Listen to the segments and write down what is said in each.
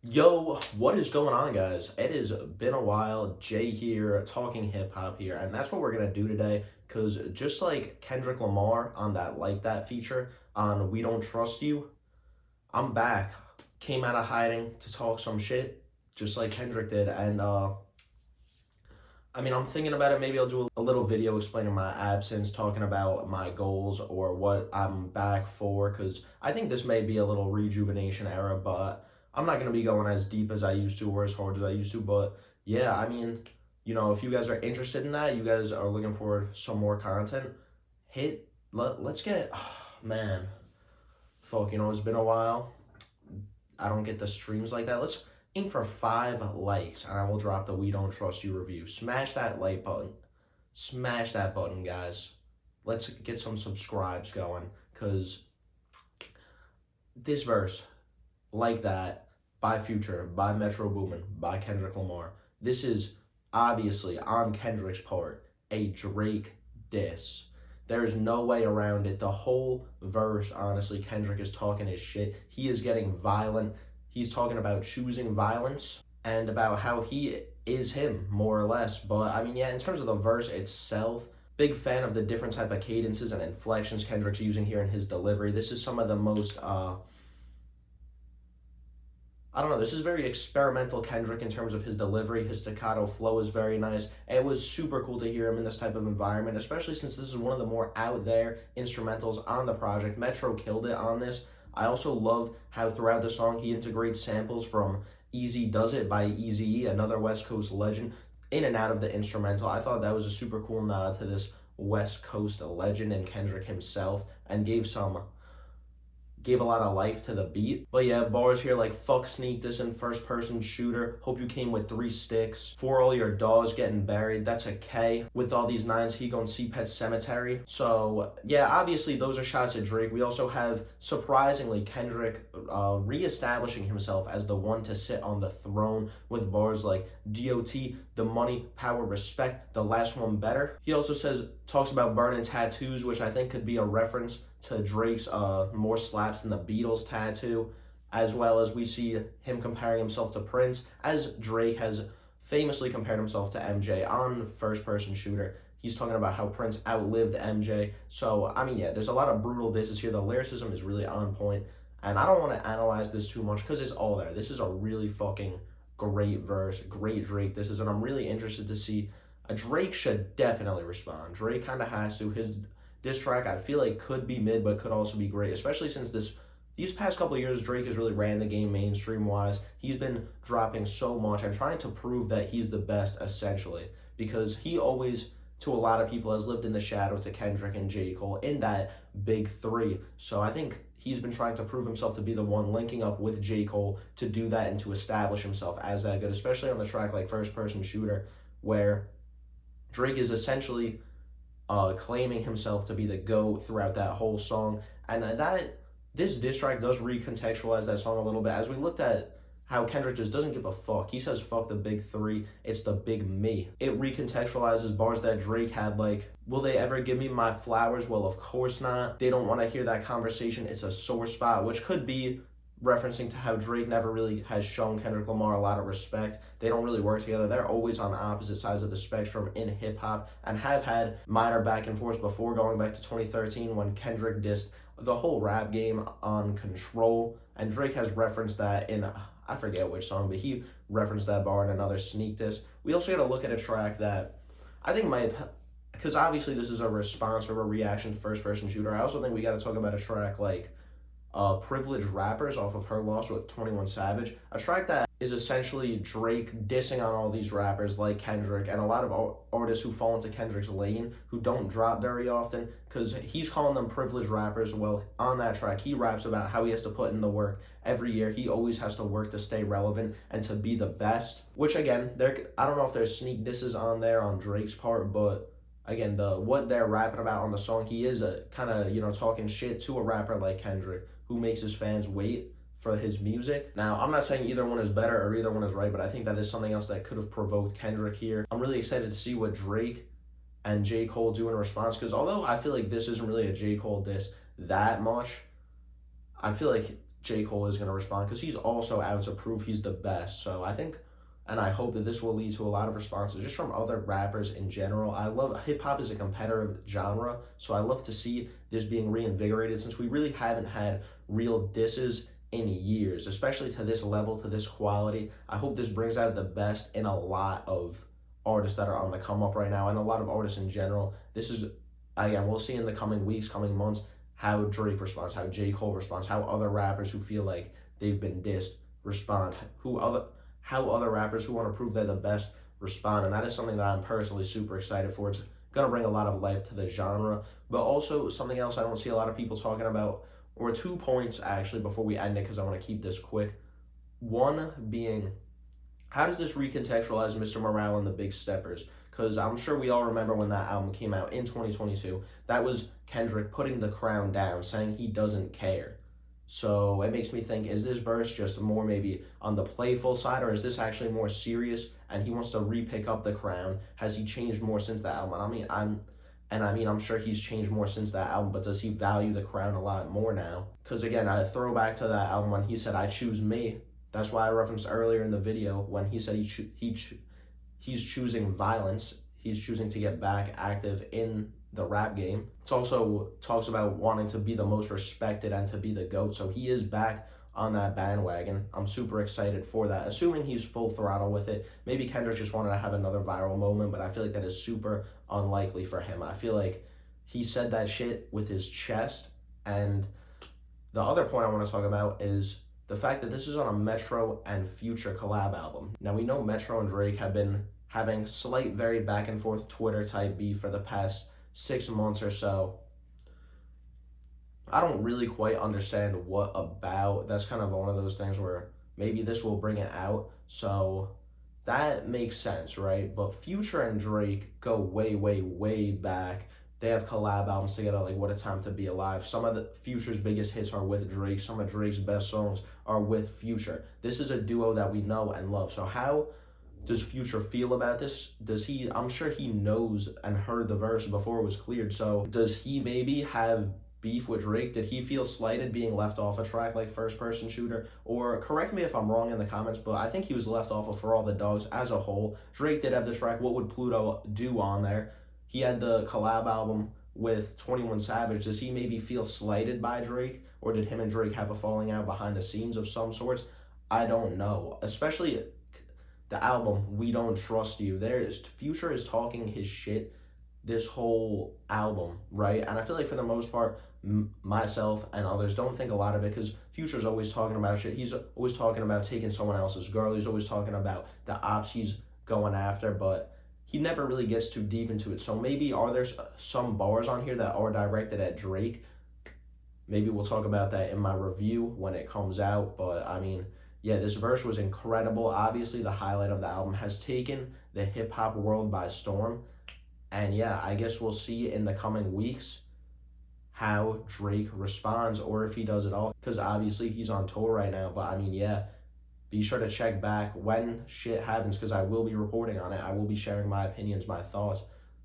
Yo, what is going on, guys? It has been a while. Jay here, talking hip hop here, and that's what we're gonna do today. Cause just like Kendrick Lamar on that Like That feature on We Don't Trust You, I'm back. Came out of hiding to talk some shit, just like Kendrick did, and I'm thinking about it. Maybe I'll do a little video explaining my absence, talking about my goals or what I'm back for. Cause I think this may be a little rejuvenation era, but I'm not gonna be going as deep as I used to or as hard as I used to. But yeah, if you guys are interested in that, you guys are looking for some more content, let's get man, fuck, it's been a while. I don't get the streams like that. Let's aim for 5 likes and I will drop the We Don't Trust You review. Smash that like button. Smash that button, guys. Let's get some subscribes going, because this verse, Like That, by Future, by Metro Boomin, by Kendrick Lamar, this is obviously, on Kendrick's part, a Drake diss. There's no way around it. The whole verse, honestly, Kendrick is talking his shit. He is getting violent. He's talking about choosing violence and about how he is him, more or less. But yeah, in terms of the verse itself, big fan of the different type of cadences and inflections Kendrick's using here in his delivery. This is some of the most I don't know, this is very experimental Kendrick in terms of his delivery. His staccato flow is very nice. It was super cool to hear him in this type of environment, especially since this is one of the more out there instrumentals on the project. Metro killed it on this. I also love how throughout the song he integrates samples from Easy Does It by Eazy-E, another West Coast legend, in and out of the instrumental. I thought that was a super cool nod to this West Coast legend and Kendrick himself, and gave a lot of life to the beat. But yeah, bars here like fuck sneak this and first person shooter. Hope you came with 3 sticks. For all your dogs getting buried. That's a K. With all these nines, he gon' see Pet Cemetery. So yeah, obviously those are shots at Drake. We also have, surprisingly, Kendrick reestablishing himself as the one to sit on the throne with bars like DOT, the money, power, respect, the last one better. He also talks about burning tattoos, which I think could be a reference to Drake's more slaps than the Beatles tattoo, as well as we see him comparing himself to Prince, as Drake has famously compared himself to MJ on First Person Shooter. He's talking about how Prince outlived MJ. So, yeah, there's a lot of brutal disses here. The lyricism is really on point, and I don't want to analyze this too much because it's all there. This is a really fucking great verse, great Drake. This is, and I'm really interested to see. Drake should definitely respond. Drake kind of has to. His diss track, I feel like, could be mid, but could also be great, especially since these past couple of years, Drake has really ran the game mainstream-wise. He's been dropping so much and trying to prove that he's the best, essentially, because he always, to a lot of people, has lived in the shadow to Kendrick and J. Cole in that big three. So I think he's been trying to prove himself to be the one linking up with J. Cole to do that and to establish himself as that good, especially on the track like First Person Shooter, where Drake is essentially claiming himself to be the GOAT throughout that whole song. And this diss track does recontextualize that song a little bit. As we looked at how Kendrick just doesn't give a fuck. He says fuck the big three, it's the big me. It recontextualizes bars that Drake had like, will they ever give me my flowers? Well, of course not. They don't want to hear that conversation. It's a sore spot, which could be referencing to how Drake never really has shown Kendrick Lamar a lot of respect. They don't really work together. They're always on opposite sides of the spectrum in hip hop and have had minor back and forth before, going back to 2013 when Kendrick dissed the whole rap game on Control. And Drake has referenced that in, I forget which song, but he referenced that bar in another Sneak Diss. We also got to look at a track that I think might, because obviously this is a response or a reaction to First Person Shooter. I also think we got to talk about a track like Privileged Rappers off of Her Loss with 21 Savage, a track that is essentially Drake dissing on all these rappers like Kendrick and a lot of artists who fall into Kendrick's lane who don't drop very often, because he's calling them privileged rappers. Well, on that track he raps about how he has to put in the work every year. He always has to work to stay relevant and to be the best, which again, I don't know if there's sneak disses on there on Drake's part, but again, what they're rapping about on the song, he is a kind of, talking shit to a rapper like Kendrick who makes his fans wait for his music. Now, I'm not saying either one is better or either one is right, but I think that is something else that could have provoked Kendrick here. I'm really excited to see what Drake and J. Cole do in response, because although I feel like this isn't really a J. Cole diss that much, I feel like J. Cole is going to respond, because he's also out to prove he's the best. So I think, and I hope that this will lead to a lot of responses just from other rappers in general. I love, hip hop is a competitive genre, so I love to see this being reinvigorated, since we really haven't had real disses in years, especially to this level, to this quality. I hope this brings out the best in a lot of artists that are on the come up right now, and a lot of artists in general. This is, again, we'll see in the coming weeks, coming months, how Drake responds, how J. Cole responds, how other rappers who feel like they've been dissed respond, how other rappers who want to prove they're the best respond. And that is something that I'm personally super excited for. It's going to bring a lot of life to the genre. But also something else I don't see a lot of people talking about, or 2 points actually before we end it, because I want to keep this quick. One being, how does this recontextualize Mr. Morale and the Big Steppers? Because I'm sure we all remember when that album came out in 2022. That was Kendrick putting the crown down, saying he doesn't care. So it makes me think, is this verse just more maybe on the playful side, or is this actually more serious and he wants to re-pick up the crown? Has he changed more since that album? I'm sure he's changed more since that album, but does he value the crown a lot more now? Because again, I throw back to that album when he said, "I choose me." That's why I referenced earlier in the video when he said he's choosing violence. He's choosing to get back active in the rap game. It also talks about wanting to be the most respected and to be the GOAT. So he is back on that bandwagon. I'm super excited for that, assuming he's full throttle with it. Maybe Kendrick just wanted to have another viral moment, but I feel like that is super unlikely for him. I feel like he said that shit with his chest. And the other point I want to talk about is the fact that this is on a Metro and Future collab album. Now, we know Metro and Drake have been having slight, very back and forth Twitter type beef for the past 6 months or so. I don't really quite understand what about. That's kind of one of those things where maybe this will bring it out. So that makes sense, right? But Future and Drake go way, way, way back. They have collab albums together, like What a Time to Be Alive. Some of the Future's biggest hits are with Drake. Some of Drake's best songs are with Future. This is a duo that we know and love. So how does Future feel about this? I'm sure he knows and heard the verse before it was cleared. So does he maybe have beef with Drake? Did he feel slighted being left off a track like First Person Shooter? Or correct me if I'm wrong in the comments, but I think he was left off of For All the Dogs as a whole. Drake did have the track What Would Pluto Do on there. He had the collab album with 21 Savage. Does he maybe feel slighted by Drake? Or did him and Drake have a falling out behind the scenes of some sorts? I don't know. Especially the album We Don't Trust You. Future is talking his shit this whole album, right? And I feel like for the most part, myself and others don't think a lot of it, because Future's always talking about shit. He's always talking about taking someone else's girl. He's always talking about the ops he's going after, but he never really gets too deep into it. So maybe are there some bars on here that are directed at Drake? Maybe we'll talk about that in my review when it comes out. But I mean, yeah, this verse was incredible. Obviously, the highlight of the album has taken the hip-hop world by storm. And yeah, I guess we'll see in the coming weeks how Drake responds, or if he does it all, because obviously he's on tour right now. But I mean, yeah, be sure to check back when shit happens, because I will be reporting on it. I will be sharing my opinions, my thoughts.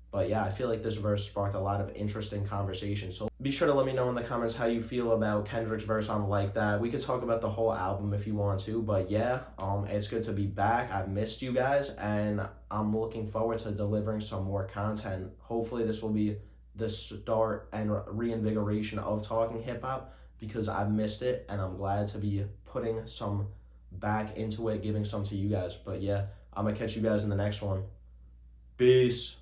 But yeah, I feel like this verse sparked a lot of interesting conversation. So be sure to let me know in the comments how you feel about Kendrick's verse on Like That. We could talk about the whole album if you want to. But yeah, it's good to be back. I've missed you guys, and I'm looking forward to delivering some more content. Hopefully this will be the start and reinvigoration of talking hip-hop, because I've missed it, and I'm glad to be putting some back into it, giving some to you guys. But yeah, I'm going to catch you guys in the next one. Peace.